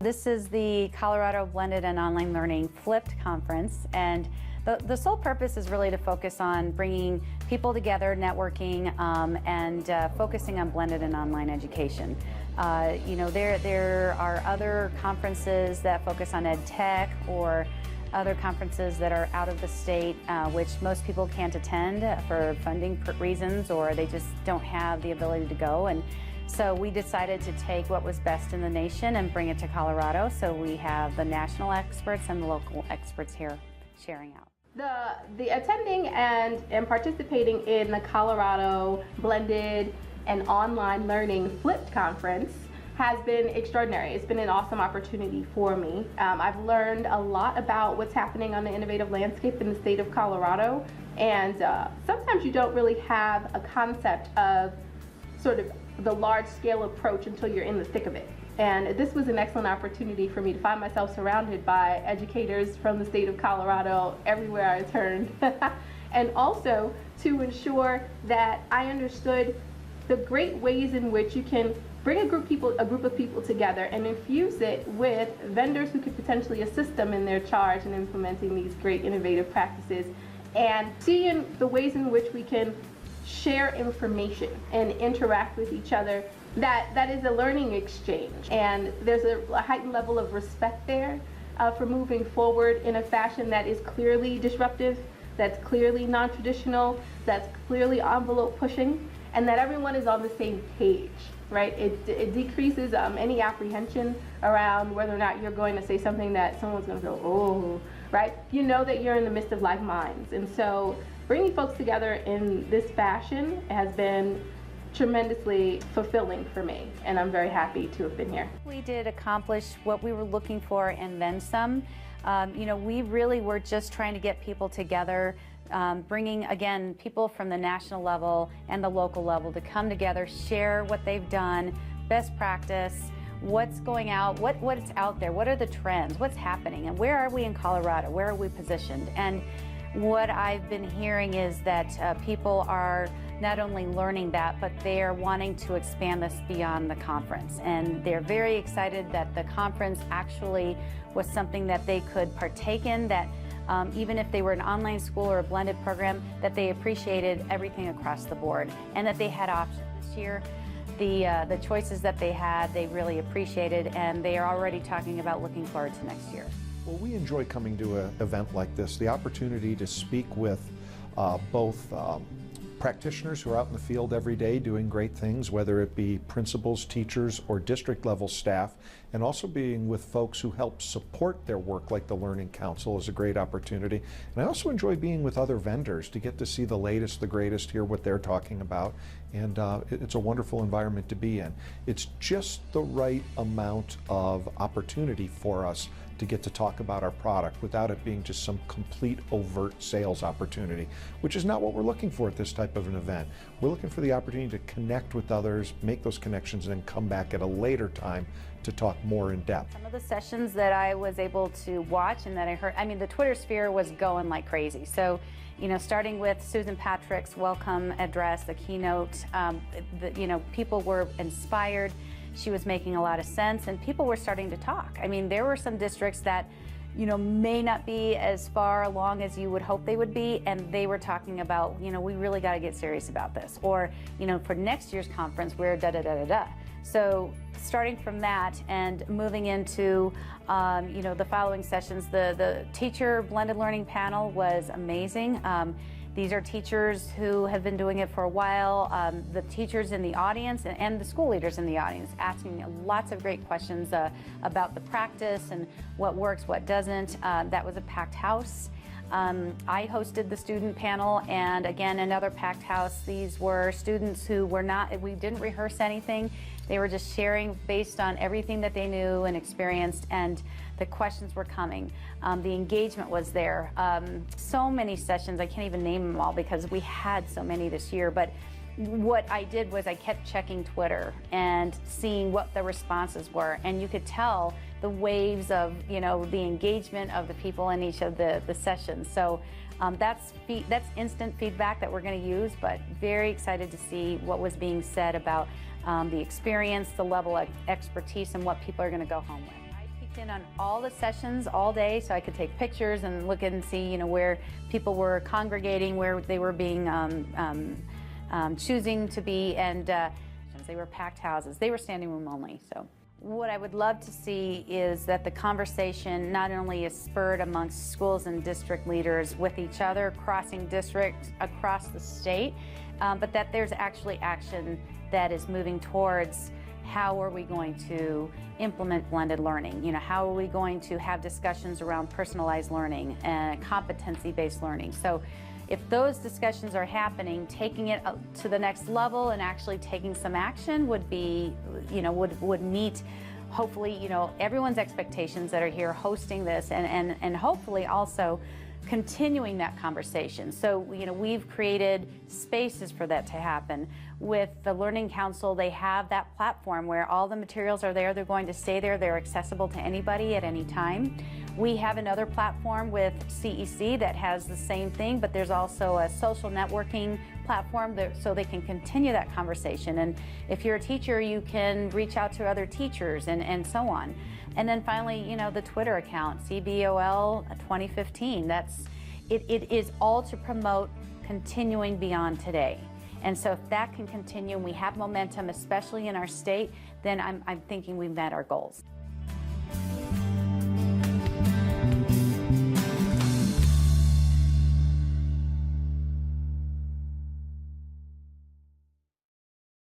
This is the Colorado Blended and Online Learning Flipped Conference, and the sole purpose is really to focus on bringing people together, networking, and focusing on blended and online education. There are other conferences that focus on ed tech, or other conferences that are out of the state, which most people can't attend for funding reasons, or they just don't have the ability to go. And so we decided to take what was best in the nation and bring it to Colorado. So we have the national experts and the local experts here sharing out. The attending and participating in the Colorado Blended and Online Learning Flipped Conference has been extraordinary. It's been an awesome opportunity for me. I've learned a lot about what's happening on the innovative landscape in the state of Colorado, and sometimes you don't really have a concept of sort of the large-scale approach until you're in the thick of it. And this was an excellent opportunity for me to find myself surrounded by educators from the state of Colorado everywhere I turned, and also to ensure that I understood the great ways in which you can bring a group of people together and infuse it with vendors who could potentially assist them in their charge in implementing these great innovative practices, and seeing the ways in which we can share information and interact with each other. That is a learning exchange, and there's a heightened level of respect there for moving forward in a fashion that is clearly disruptive, that's clearly non-traditional, that's clearly envelope pushing, and that everyone is on the same page, right? It decreases any apprehension around whether or not you're going to say something that someone's going to go, oh, right? You know that you're in the midst of like minds, and so bringing folks together in this fashion has been tremendously fulfilling for me, and I'm very happy to have been here. We did accomplish what we were looking for and then some. We really were just trying to get people together, bringing, again, people from the national level and the local level to come together, share what they've done, best practice, what's going out, what's out there, what are the trends, what's happening, and where are we in Colorado, where are we positioned. And what I've been hearing is that people are not only learning that, but they are wanting to expand this beyond the conference. And they're very excited that the conference actually was something that they could partake in, that even if they were an online school or a blended program, that they appreciated everything across the board, and that they had options this year. The choices that they had, they really appreciated, and they are already talking about looking forward to next year. Well, we enjoy coming to an event like this, the opportunity to speak with both practitioners who are out in the field every day doing great things, whether it be principals, teachers, or district level staff, and also being with folks who help support their work, like the Learning Council is a great opportunity. And I also enjoy being with other vendors to get to see the latest, the greatest, hear what they're talking about, and it's a wonderful environment to be in. It's just the right amount of opportunity for us to get to talk about our product without it being just some complete overt sales opportunity, which is not what we're looking for at this type of an event. We're looking for the opportunity to connect with others, make those connections, and then come back at a later time to talk more in depth. Some of the sessions that I was able to watch and that I heard, the Twitter sphere was going like crazy. So, starting with Susan Patrick's welcome address, the keynote, people were inspired. She was making a lot of sense, and people were starting to talk. There were some districts that, may not be as far along as you would hope they would be, and they were talking about, we really got to get serious about this. Or, for next year's conference, we're da-da-da-da-da. So starting from that and moving into, the following sessions, the teacher blended learning panel was amazing. These are teachers who have been doing it for a while, the teachers in the audience and the school leaders in the audience, asking lots of great questions about the practice and what works, what doesn't. That was a packed house. I hosted the student panel, and again, another packed house. These were students who we didn't rehearse anything. They were just sharing based on everything that they knew and experienced, and the questions were coming. The engagement was there. So many sessions, I can't even name them all because we had so many this year, but what I did was I kept checking Twitter and seeing what the responses were, and you could tell the waves of, the engagement of the people in each of the sessions. So that's instant feedback that we're going to use, but very excited to see what was being said about the experience, the level of expertise, and what people are going to go home with. popped in on all the sessions all day so I could take pictures and look and see, you know, where people were congregating, where they were being choosing to be, and they were packed houses. They were standing room only. So what I would love to see is that the conversation not only is spurred amongst schools and district leaders with each other, crossing districts across the state, but that there's actually action that is moving towards how are we going to implement blended learning? You know, how are we going to have discussions around personalized learning and competency-based learning? So if those discussions are happening, taking it to the next level and actually taking some action would be, you know, would meet, hopefully, you know, everyone's expectations that are here hosting this, and hopefully also continuing that conversation. So, you know, we've created spaces for that to happen. With the Learning Council, they have that platform where all the materials are there. They're going to stay there. They're accessible to anybody at any time. We have another platform with CEC that has the same thing, but there's also a social networking platform so they can continue that conversation. And if you're a teacher, you can reach out to other teachers and so on. And then finally, you know, the Twitter account, CBOL 2015. It is all to promote continuing beyond today. And so if that can continue and we have momentum, especially in our state, then I'm thinking we've met our goals.